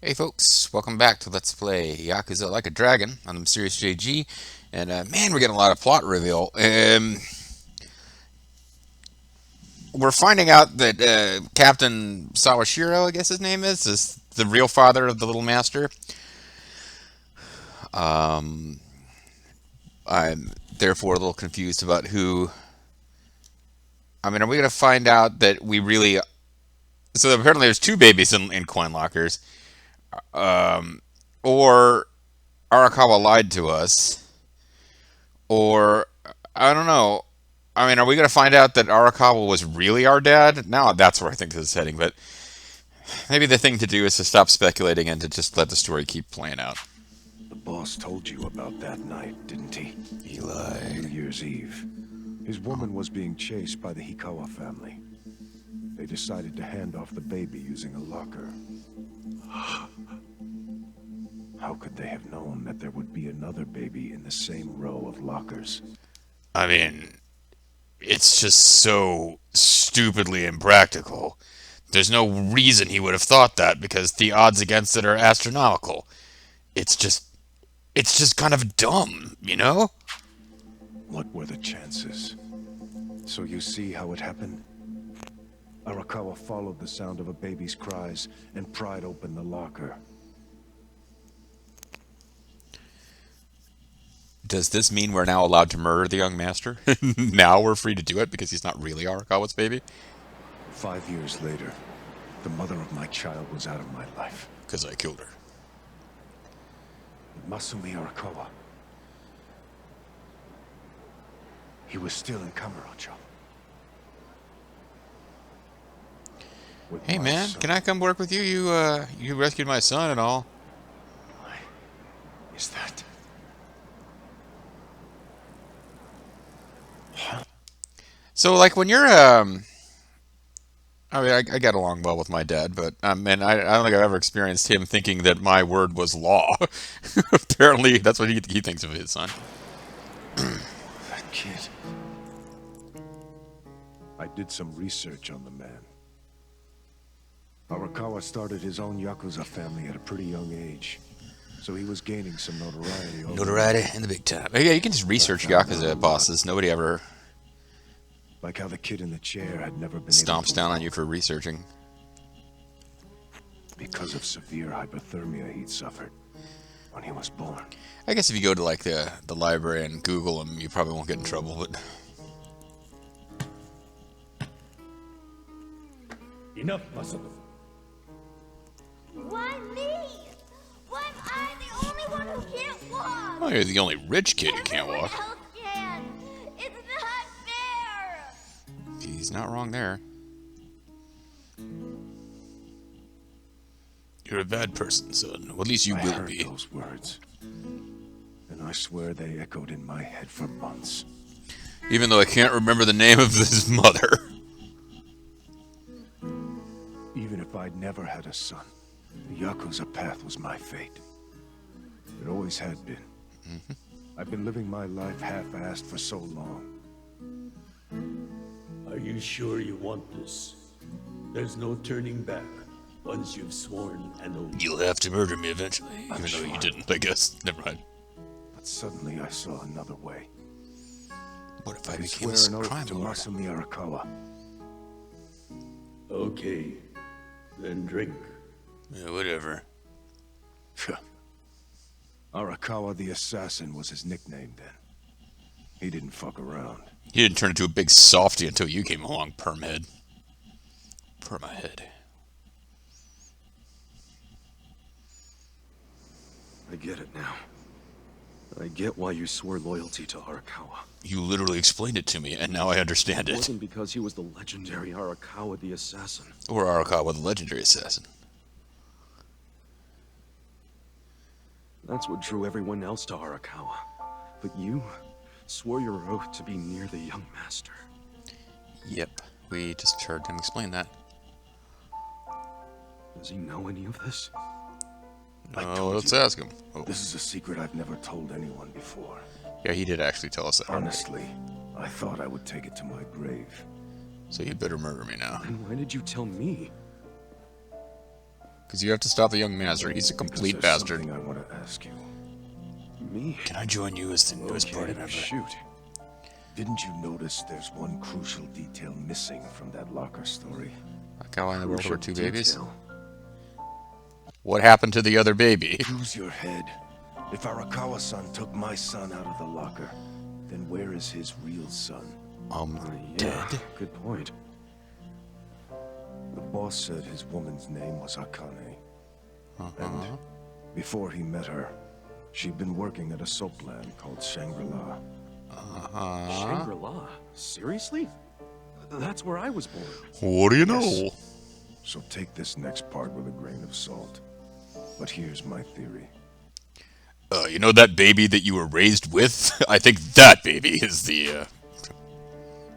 Hey folks, welcome back to Let's Play Yakuza Like a Dragon on the Mysterious JG. And man, we're getting a lot of plot reveal. We're finding out that Captain Sawashiro, I guess his name is the real father of the little master. Um, I'm therefore a little confused about who. I mean, are we going to find out that we really. So apparently there's two babies in coin lockers. Or Arakawa lied to us. Or I don't know. I mean, are we going to find out that Arakawa was really our dad? Now that's where I think this is heading. But maybe the thing to do is to stop speculating and to just let the story keep playing out. The boss told you about that night, didn't he? He New lied. Year's Eve. His woman was being chased by the Hikawa family. They decided to hand off the baby using a locker. How could they have known that there would be another baby in the same row of lockers? I mean, it's just so stupidly impractical. There's no reason he would have thought that because the odds against it are astronomical. It's just it's just kind of dumb, you know? What were the chances? So you see how it happened? Arakawa followed the sound of a baby's cries and pried open the locker. Does this mean we're now allowed to murder the young master? Now we're free to do it because he's not really Arakawa's baby? 5 years later, the mother of my child was out of my life. Because I killed her. Masumi Arakawa. He was still in Kamurocho. With Hey my man, son. can I come work with you? You rescued my son and all. Why is that? So like when you're I mean I get along well with my dad, but and I don't think I've ever experienced him thinking that my word was law. Apparently that's what he thinks of his son. That kid. I did some research on the man. Arakawa started his own Yakuza family at a pretty young age, so he was gaining some notoriety. Notoriety in the big time. Yeah, you can just research Yakuza bosses. Nobody ever Like how the kid in the chair had never been able stomps to down on walk you for researching. because of severe hypothermia he'd suffered when he was born. I guess if you go to like the library and Google him, you probably won't get in trouble. But Enough, Masato. Why me? Why am I the only one who can't walk? oh, you're the only rich kid who can't Everyone walk. else can. It's not fair. He's not wrong there. You're a bad person, son. Well, at least you I will heard be. those words, and I swear they echoed in my head for months. Even though I can't remember the name of his mother. Even if I'd never had a son, the Yakuza path was my fate. It always had been. I've been living my life half-assed for so long. Are you sure you want this? There's no turning back once you've sworn an oath. You'll have to murder me eventually. Even though you sure. didn't, I guess. Never mind. But suddenly I saw another way. What if I I became swear a an crime oath to lord? Masumi Arakawa. Okay, then drink. Yeah, whatever. Arakawa the Assassin was his nickname then. He didn't fuck around. He didn't turn into a big softy until you came along, Permhead. Permahead. I get it now. I get why you swore loyalty to Arakawa. You literally explained it to me, and now I understand It it. wasn't because he was the legendary Arakawa the Assassin. Or Arakawa, the legendary assassin. That's what drew everyone else to Arakawa. But you swore your oath to be near the young master. Yep, we just heard him explain that. Does he know any of this? I Oh, told let's you. ask him. Oh, This is a secret I've never told anyone before. yeah, he did actually tell us that. Honestly, I thought I would take it to my grave. So you'd better murder me now. Then why did you tell me? Because you have to stop the young master. He's a Because complete there's bastard. something I want to ask you. Me? Can I join you as the newest party Okay, member? shoot. Didn't you notice there's one crucial detail missing from that locker story? Like how in the world there were two Crucial babies? detail. What happened to the other baby? Use your head. If Arakawa-san took my son out of the locker, then where is his real son? Yeah, good point. The boss said his woman's name was Akane. And before he met her, she'd been working at a soap land called Shangri-La. Shangri-La? Seriously? That's where I was born. What do you know? Yes. So take this next part with a grain of salt. But here's my theory. You know that baby that you were raised with? I think that baby is the,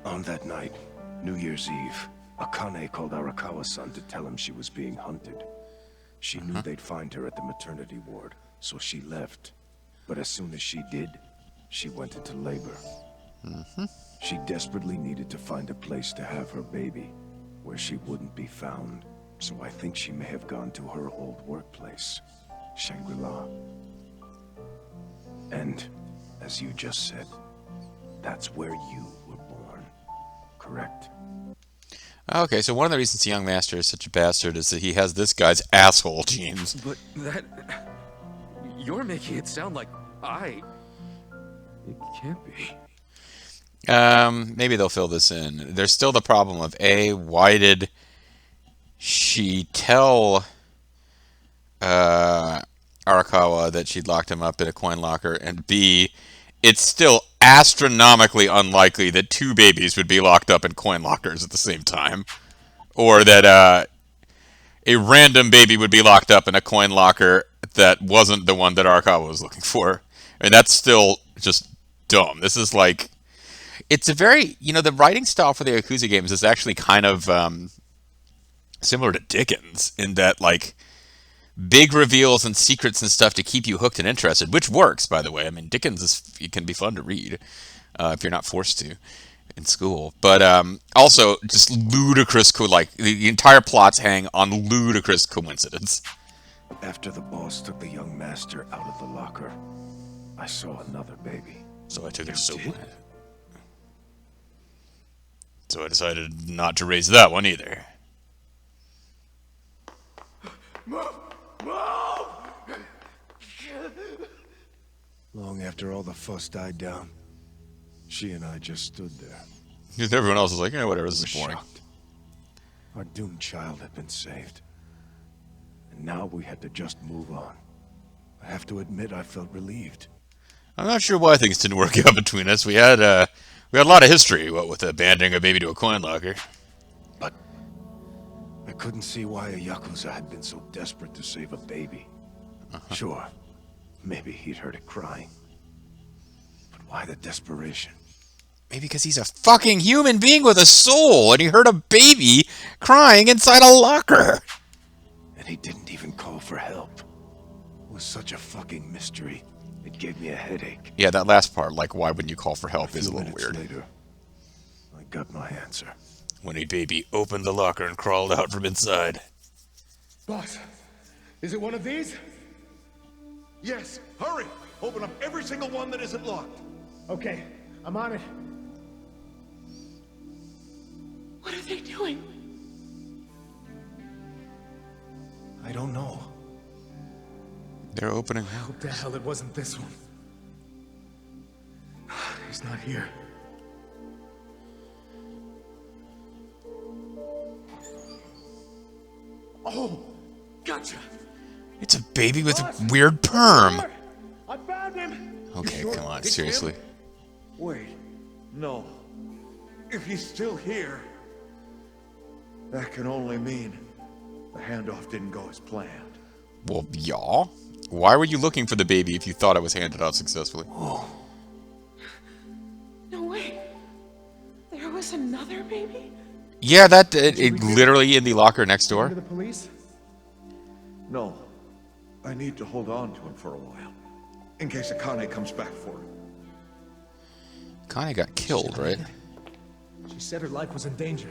On that night, New Year's Eve, Akane called Arakawa-san to tell him she was being hunted. She knew they'd find her at the maternity ward, so she left. But as soon as she did, she went into labor. She desperately needed to find a place to have her baby, where she wouldn't be found. So I think she may have gone to her old workplace, Shangri-La. And, as you just said, that's where you were born. Correct? Okay, so one of the reasons the young master is such a bastard is that he has this guy's asshole genes. But that... You're making it sound like I... It can't be. Maybe they'll fill this in. There's still the problem of A, why did she tell Arakawa that she'd locked him up in a coin locker, and B, it's still astronomically unlikely that two babies would be locked up in coin lockers at the same time, or that a random baby would be locked up in a coin locker that wasn't the one that Arakawa was looking for. I mean, that's still just dumb. This is like, it's a very, the writing style for the Yakuza games is actually kind of similar to Dickens in that, like, big reveals and secrets and stuff to keep you hooked and interested, which works, by the way. I mean, Dickens it can be fun to read if you're not forced to in school. But also, just ludicrous, like, the entire plots hang on ludicrous coincidence. After the boss took the young master out of the locker, I saw another baby. So I took it to soap did? land. So I decided not to raise that one either. Long after all the fuss died down, she and I just stood there. Everyone else was like, whatever, this We is were boring. shocked. Our doomed child had been saved. And now we had to just move on. I have to admit I felt relieved. I'm not sure why things didn't work out between us. We had a lot of history, what with abandoning a baby to a coin locker. But I couldn't see why a Yakuza had been so desperate to save a baby. Sure, maybe he'd heard it crying. But why the desperation? Maybe because he's a fucking human being with a soul, and he heard a baby crying inside a locker. And he didn't even call for help. It was such a fucking mystery. It gave me a headache. Yeah, that last part, like, why wouldn't you call for help, A is a few little minutes weird. later, I got my answer. When a baby opened the locker and crawled out from inside. Boss, is it one of these? Yes, hurry! Open up every single one that isn't locked. Okay, I'm on it. What are they doing? I don't know. They're opening. I hope the hell it wasn't this one. He's not here. Oh, gotcha. It's a baby with a weird perm. I found him. Okay, sure come on, it's seriously. him? Wait, no. If he's still here, that can only mean the handoff didn't go as planned. Well, y'all? Why were you looking for the baby if you thought it was handed out successfully? No way. There was another baby? Yeah, that it literally in the locker next door. To the police? No, I need to hold on to him for a while, in case Akane comes back for him. Connie got killed, right? She said her life was in danger.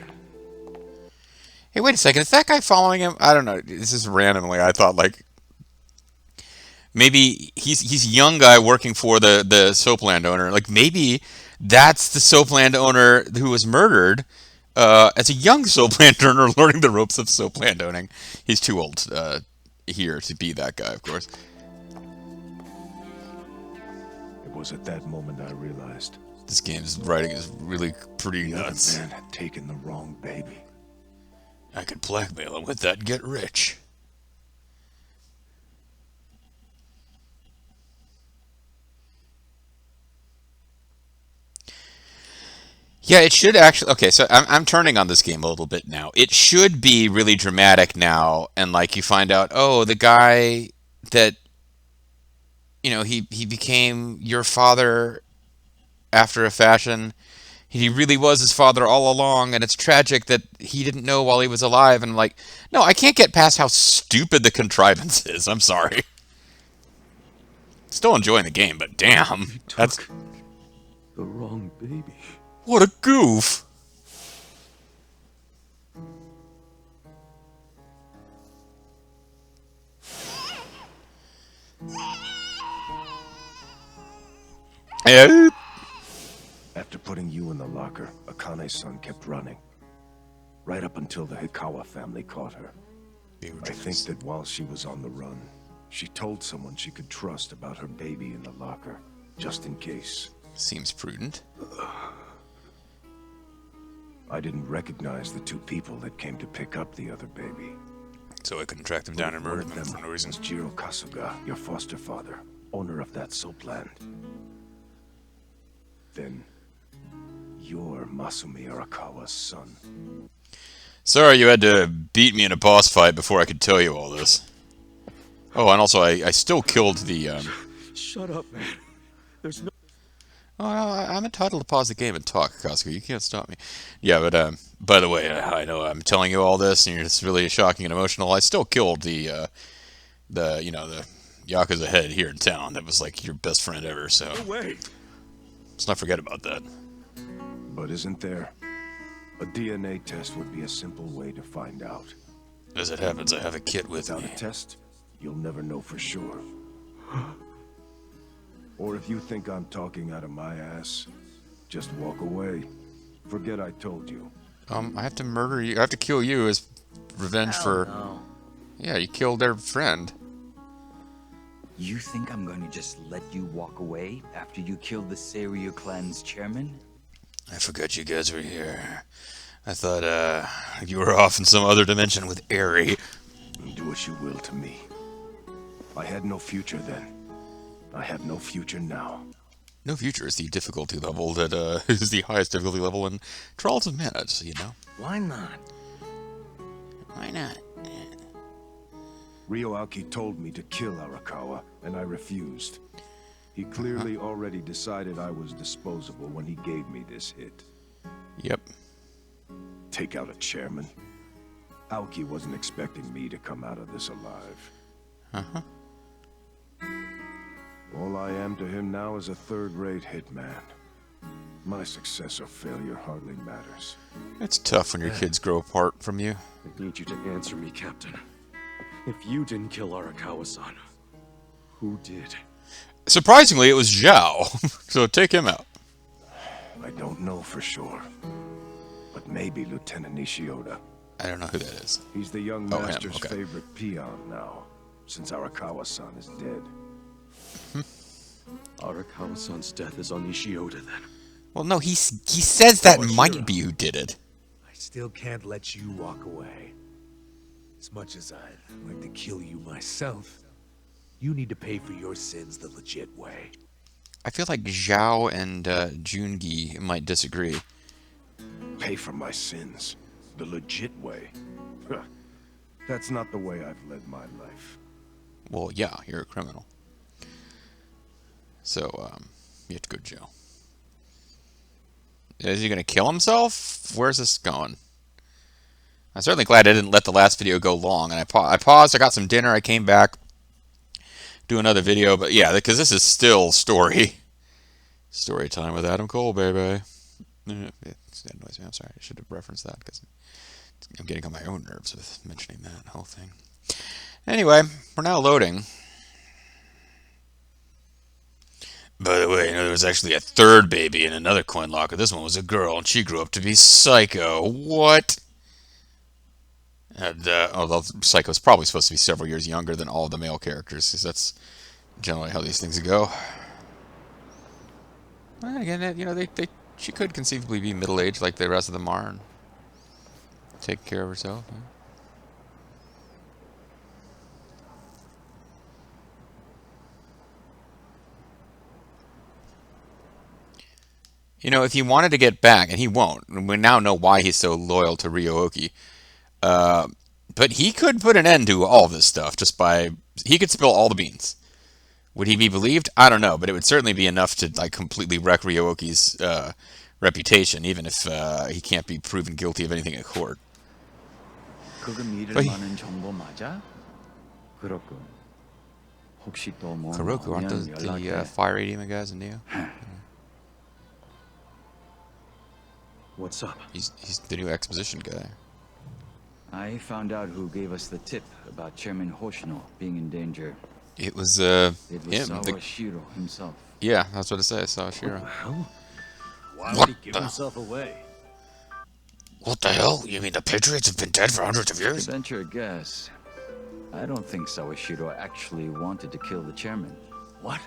Hey, wait a second. Is that guy following him? I don't know. This is randomly. I thought like maybe he's a young guy working for the soap landowner. Like maybe that's the soap landowner who was murdered as a young soap landowner learning the ropes of soap landowning. He's too old here to be that guy, of course. It was at that moment I realized This game's writing is really pretty the other nuts. man had taken the wrong baby. I could blackmail him with that and get rich. Yeah, it should actually. Okay, so I'm turning on this game a little bit now. It should be really dramatic now, and like you find out, oh, the guy that he became your father after a fashion. He really was his father all along, and it's tragic that he didn't know while he was alive. And I'm like, no, I can't get past how stupid the contrivance is. I'm sorry. Still enjoying the game, but damn, that's Took the wrong baby. what a goof. Eh, After putting you in the locker, Akane's son kept running. Right up until the Hikawa family caught her. I think that while she was on the run, she told someone she could trust about her baby in the locker, just in case. Seems prudent. I didn't recognize the two people that came to pick up the other baby. So I couldn't track them down and One murder of them for no reason. was Jiro Kasuga, your foster father, owner of that soap land. Then, you're Masumi Arakawa's son. Sorry you had to beat me in a boss fight before I could tell you all this. Oh, and also I still killed the. Shut up, man. There's no. Oh, no, I'm entitled to pause the game and talk, Costco. You can't stop me. Yeah, but by the way, I know I'm telling you all this, and it's really shocking and emotional. I still killed the Yakuza head here in town. That was like your best friend ever. So No way. let's not forget about that. But isn't there? A DNA test would be a simple way to find out. As it happens, I have a kit with Without me. a test, you'll never know for sure. Or if you think I'm talking out of my ass, just walk away. Forget I told you. I have to murder you. I have to kill you as revenge for. No. Yeah, you killed their friend. You think I'm going to just let you walk away after you killed the Seiryu clan's chairman? I forgot you guys were here. I thought, you were off in some other dimension with Eri. Do as you will to me. I had no future then. I have no future now. No Future is the difficulty level that, is the highest difficulty level in Trials of Mana, so you know. Why not? Why not? Ryoaki told me to kill Arakawa, and I refused. He clearly already decided I was disposable when he gave me this hit. Yep. Take out a chairman. Aoki wasn't expecting me to come out of this alive. Uh-huh. All I am to him now is a third-rate hitman. My success or failure hardly matters. It's tough when your kids grow apart from you. I need you to answer me, Captain. If you didn't kill Arakawa-san, who did? Surprisingly, it was Zhao. So take him out. I don't know for sure. But maybe Lieutenant Nishioda. I don't know who that is. He's the young Oh, him, master's okay. favorite peon now, since Arakawa-san is dead. Arakawa-san's death is on Ishioda, then. Well, no, he says that Oh, might sure. be who did it. I still can't let you walk away. As much as I'd like to kill you myself, you need to pay for your sins the legit way. I feel like Zhao and Jungi might disagree. Pay for my sins. The legit way. That's not the way I've led my life. Well, yeah, you're a criminal. So, you have to go to jail. Is he going to kill himself? Where's this going? I'm certainly glad I didn't let the last video go long. And I paused, I got some dinner, I came back, do another video. But yeah, because this is still story. Story time with Adam Cole, baby. Yeah, that annoys me. I'm sorry, I should have referenced that because I'm getting on my own nerves with mentioning that whole thing. Anyway, we're now loading. By the way, there was actually a third baby in another coin locker. This one was a girl, and she grew up to be Psycho. What? And, although Psycho's probably supposed to be several years younger than all of the male characters, because that's generally how these things go. Well, again, she could conceivably be middle-aged like the rest of them are and take care of herself. Yeah. If he wanted to get back, and he won't, and we now know why he's so loyal to Ryooki, but he could put an end to all of this stuff just by... He could spill all the beans. Would he be believed? I don't know, but it would certainly be enough to completely wreck Ryooki's reputation, even if he can't be proven guilty of anything in court. But Kuroku, aren't those the fire demon guys in Neo? What's up? He's the new exposition guy. I found out who gave us the tip about Chairman Hoshino being in danger. It was It was him. Sawashiro himself. Yeah, that's what it says, Sawashiro. Hell? Why would he give himself away? What the hell? You mean the Patriots have been dead for hundreds of To years? venture a guess, I don't think Sawashiro actually wanted to kill the chairman. What?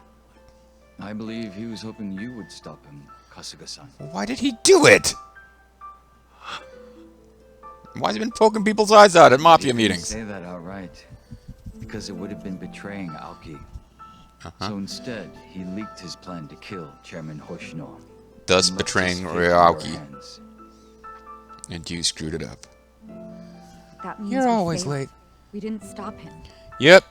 I believe he was hoping you would stop him, Kasuga-san. Why did he do it? Why has he been poking people's eyes out at mafia He didn't meetings? say that outright, because it would have been betraying Aoki. So instead, he leaked his plan to kill Chairman Hoshino. Thus and left betraying his fate in your Ryooki. hands. And you screwed it up. That means You're we always failed. late. We didn't stop him. Yep.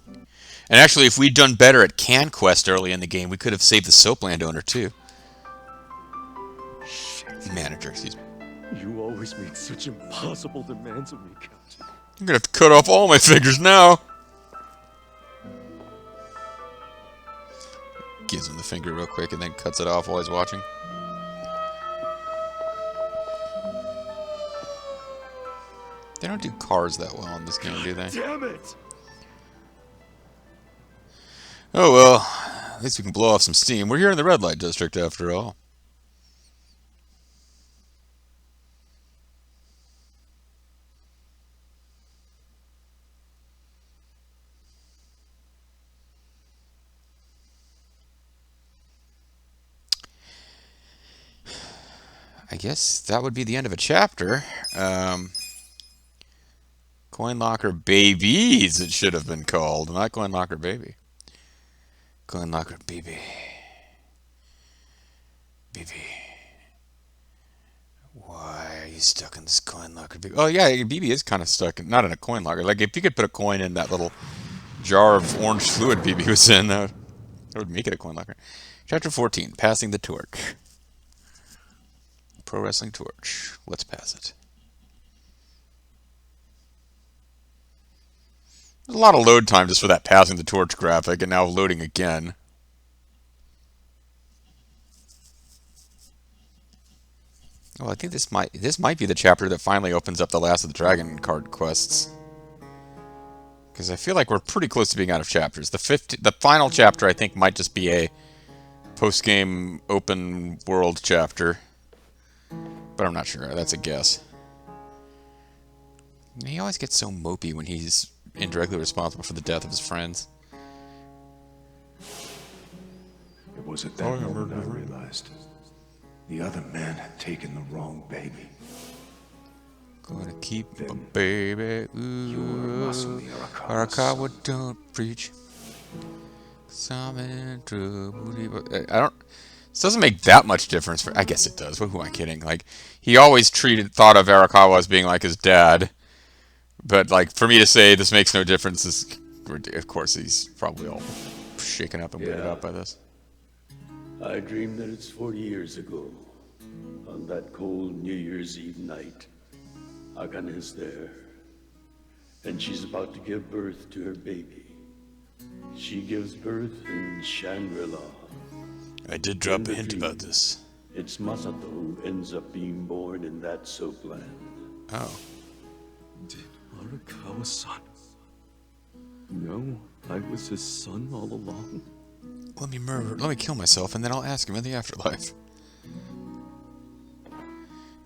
And actually, if we'd done better at Can Quest early in the game, we could have saved the soap landowner too. Shit. Manager, excuse me. You always make such impossible demands of me, Captain. I'm gonna have to cut off all my fingers now. Gives him the finger real quick and then cuts it off while he's watching. They don't do cars that well in this game, do they? Damn it! Oh well, at least we can blow off some steam. We're here in the red light district after all. I guess that would be the end of a chapter. Coin Locker Babies, it should have been called, not Coin Locker Baby. Coin Locker Baby. Baby. Why are you stuck in this coin locker? Oh yeah, BB is kind of stuck, not in a coin locker. Like if you could put a coin in that little jar of orange fluid BB was in, that would make it a coin locker. Chapter 14, Passing the Torch. Pro Wrestling Torch. Let's pass it. There's a lot of load time just for that passing the torch graphic, and now loading again. Well, I think this might be the chapter that finally opens up the last of the Dragon card quests. Because I feel like we're pretty close to being out of chapters. The final chapter, I think, might just be a post-game open world chapter. But I'm not sure. That's a guess. He always gets so mopey when he's indirectly responsible for the death of his friends. It was at that moment I realized the other man had taken the wrong baby. Gonna keep a baby. Ooh, Arakawa don't preach. 'Cause I'm in trouble. I don't. This doesn't make that much difference. I guess it does. Who am I kidding? Like, he always thought of Arakawa as being like his dad. But like, for me to say this makes no difference is, of course, he's probably all shaken up and weirded out by this. I dreamed that it's 40 years ago, on that cold New Year's Eve night. Akane's there, and she's about to give birth to her baby. She gives birth in Shangri-La. I did drop a hint about this. It's Masato who ends up being born in that soap land. Oh. Did Arakawa-san know I was his son all along? Let me kill myself, and then I'll ask him in the afterlife.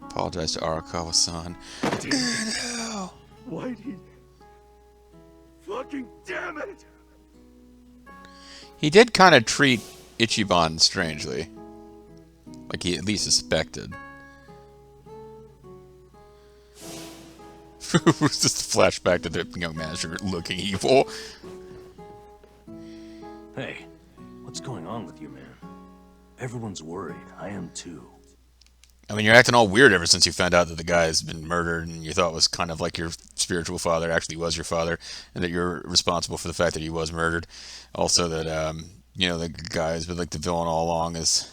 Apologize to Arakawa-san. No. Why'd he... Fucking damn it! He did kind of treat Ichiban strangely. Like he at least suspected. It was just a flashback to the young master looking evil. Hey, what's going on with you, man? Everyone's worried. I am too. I mean, you're acting all weird ever since you found out that the guy's been murdered and you thought was kind of like your spiritual father actually was your father, and that you're responsible for the fact that he was murdered. Also that, you know, the guy's been like the villain all along is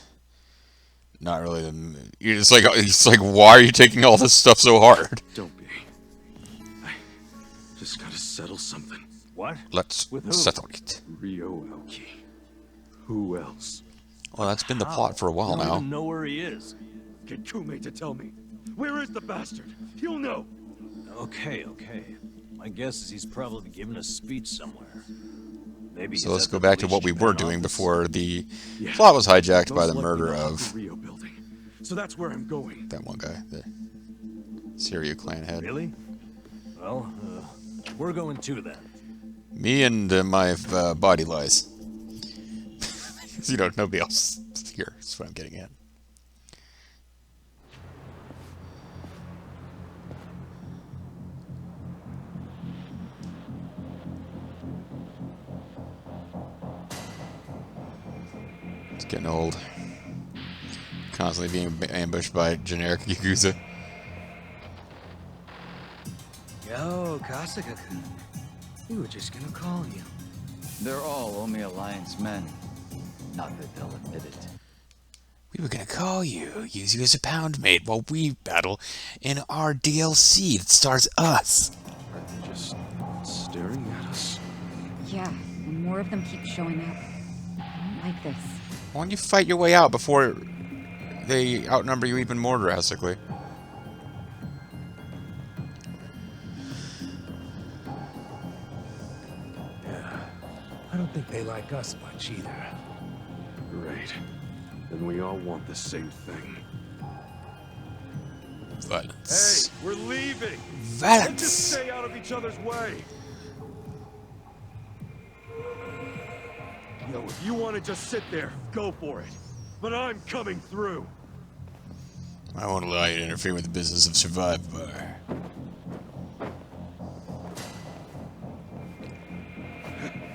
not really the... You're just like, it's like, why are you taking all this stuff so hard? Don't be. I just gotta settle something. What? Let's settle it. Ryo Aoki. Who else? Well, that's been the plot for a while I don't now. even know where he is. Get Kume to tell me. Where is the bastard? He'll know. Okay. My guess is he's probably giving a speech somewhere. Maybe. So he's let's at go the back to police what we were Japan doing office. before the Yeah. plot was hijacked by Most the likely murder not of the Rio building. So that's where I'm going. that one guy, the Siryu clan head. Really? Well, we're going too then. Me and my body lies. You know, nobody else is here. That's what I'm getting at. It's getting old. Constantly being ambushed by generic Yakuza. Yo, Kasuga-kun. We were just gonna call you. They're all Omi Alliance men. Not that they'll admit it. We were gonna call you, use you as a pound mate while we battle in our DLC that stars us. Are they just staring at us? Yeah, and more of them keep showing up. I don't like this. Why don't you fight your way out before they outnumber you even more drastically? Yeah. I don't think they like us much either. Right. Then we all want the same thing. Violence. Hey, we're leaving. Violence. Let's just stay out of each other's way. Yo, if you want to just sit there, go for it. But I'm coming through. I won't allow you to interfere with the business of Survivor.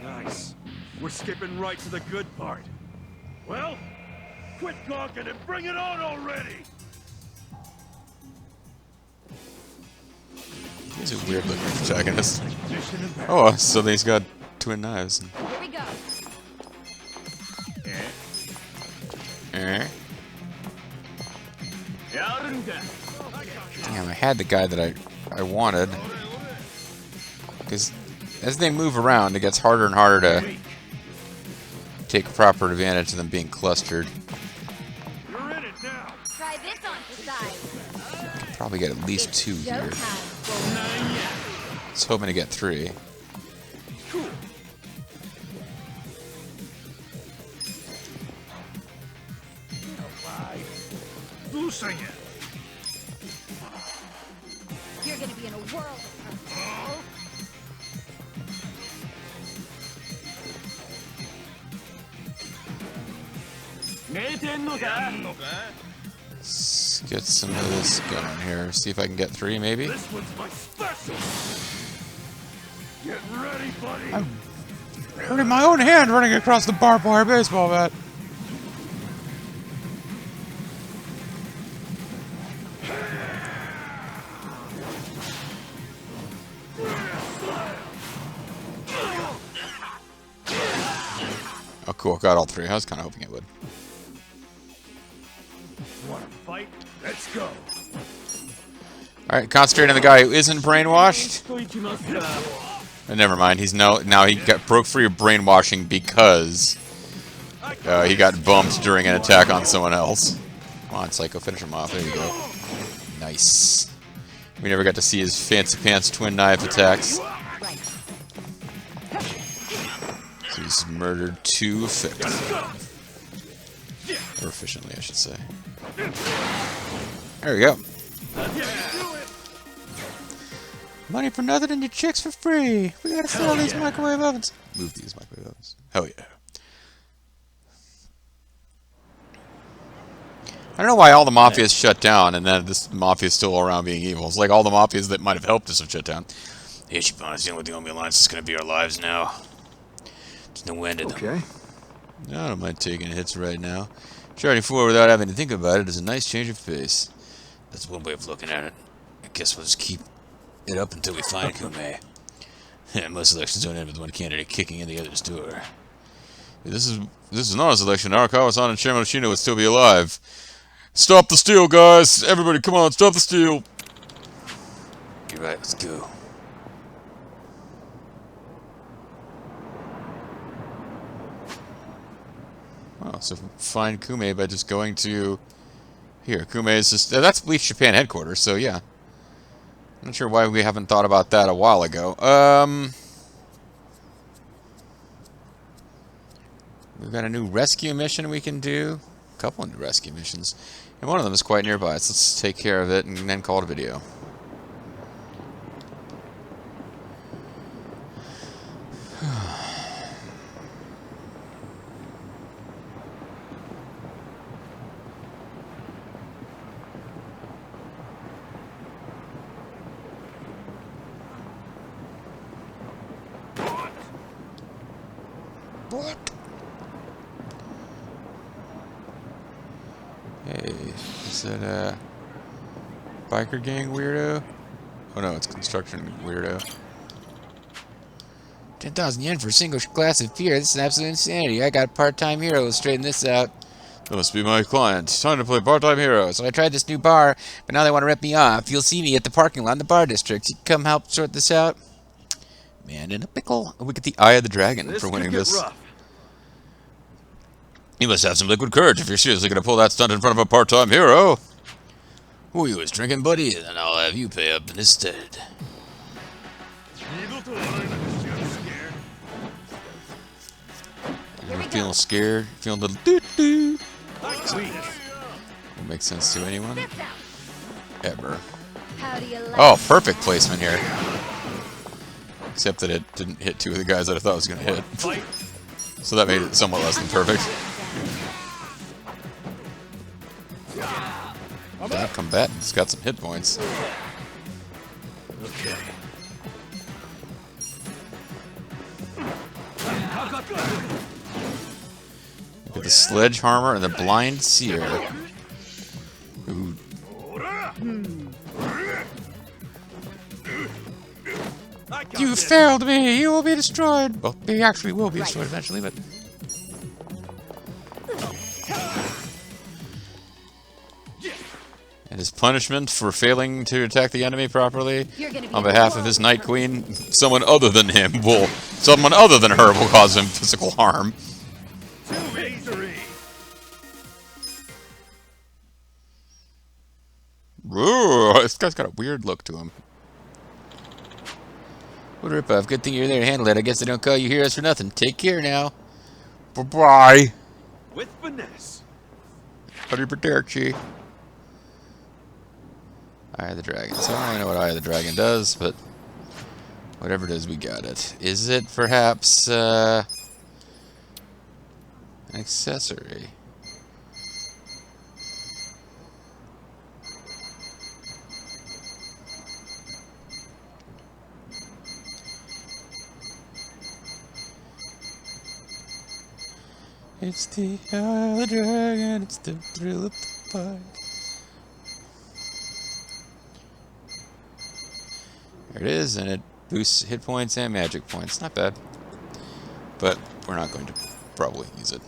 Nice. We're skipping right to the good part. Well, quit gawking and bring it on already! He's a weird looking protagonist. Oh, so he's got twin knives. Here we go. Eh? Damn, I had the guy that I wanted. Because as they move around, it gets harder and harder to take proper advantage of them being clustered. You're in it now. Try this on for size. Probably get at least two here. Showtime. I was hoping to get three. Losing it. You're gonna be in a world of hurt. Let's get some of this going here. See if I can get three, maybe. This one's my special. Get ready, buddy. Hurting my own hand running across the barbed wire baseball bat. Oh, cool. Got all three. I was kind of hoping it would. Want to fight? Let's go. Alright, concentrate on the guy who isn't brainwashed. Never mind. He's now he broke free of brainwashing because he got bumped during an attack on someone else. Come on, Psycho. Finish him off. There you go. Nice. We never got to see his fancy pants twin knife attacks. So he's murdered 2 effectively. Or efficiently, I should say. There we go. Money for nothing and your chicks for free. We gotta sell these microwave ovens. Move these microwave ovens. Hell yeah. I don't know why all the mafias shut down and then this mafia is still around being evil. It's like all the mafias that might have helped us have shut down. Hey, Shibana's dealing with the only alliance that's gonna be our lives now. There's no end to them. Okay. I don't mind taking hits right now. Charting forward without having to think about it is a nice change of pace. That's one way of looking at it. I guess we'll just keep it up until we find Kume. Yeah, most elections don't end with one candidate kicking in the other's door. If this is not a selection, Arakawa-san and Chairman Oshino would still be alive. Stop the steal, guys! Everybody, come on, stop the steal! You're right, let's go. Oh, so find Kume by just going to... Here, Kume is just... that's Bleach Japan headquarters, so yeah. I'm not sure why we haven't thought about that a while ago. We've got a new rescue mission we can do. A couple of new rescue missions. And one of them is quite nearby, so let's take care of it and then call it a video. Hey, is that a biker gang weirdo? Oh no, it's construction weirdo. 10,000 yen for a single glass of beer. This is absolute insanity. I got a part-time hero. Let's straighten this out. That must be my client. Time to play part-time hero. So I tried this new bar, but now they want to rip me off. You'll see me at the parking lot in the bar district. You can come help sort this out. Man in a pickle. We get the Eye of the Dragon for winning this. Rough. You must have some liquid courage if you're seriously going to pull that stunt in front of a part-time hero. Who you was drinking, buddy? Then I'll have you pay up instead. You're feeling scared? Feeling a little doo-doo? Won't make sense to anyone. Ever. Oh, perfect placement here. Except that it didn't hit 2 of the guys that I thought it was going to hit. So that made it somewhat less than perfect. That combatant's got some hit points. Okay. Look at the sledgehammer and the blind seer. Ooh. You failed me! You will be destroyed! Well, he actually will be destroyed eventually, but... And his punishment for failing to attack the enemy properly on behalf of his Night Queen, someone other than her will cause him physical harm. Ooh, this guy's got a weird look to him. What a ripoff. Good thing you're there to handle it. I guess they don't call you heroes for nothing. Take care now. Bye-bye. With finesse. Arrivederci. Eye of the Dragon. So I don't really know what Eye of the Dragon does, but whatever it is, we got it. Is it perhaps an accessory? It's the Eye of the Dragon, it's the thrill of the fight. There it is, and it boosts hit points and magic points. Not bad. But we're not going to probably use it.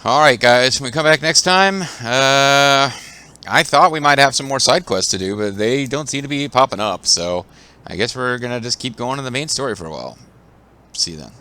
Alright guys, when we come back next time, I thought we might have some more side quests to do, but they don't seem to be popping up, so I guess we're gonna just keep going on the main story for a while. See you then.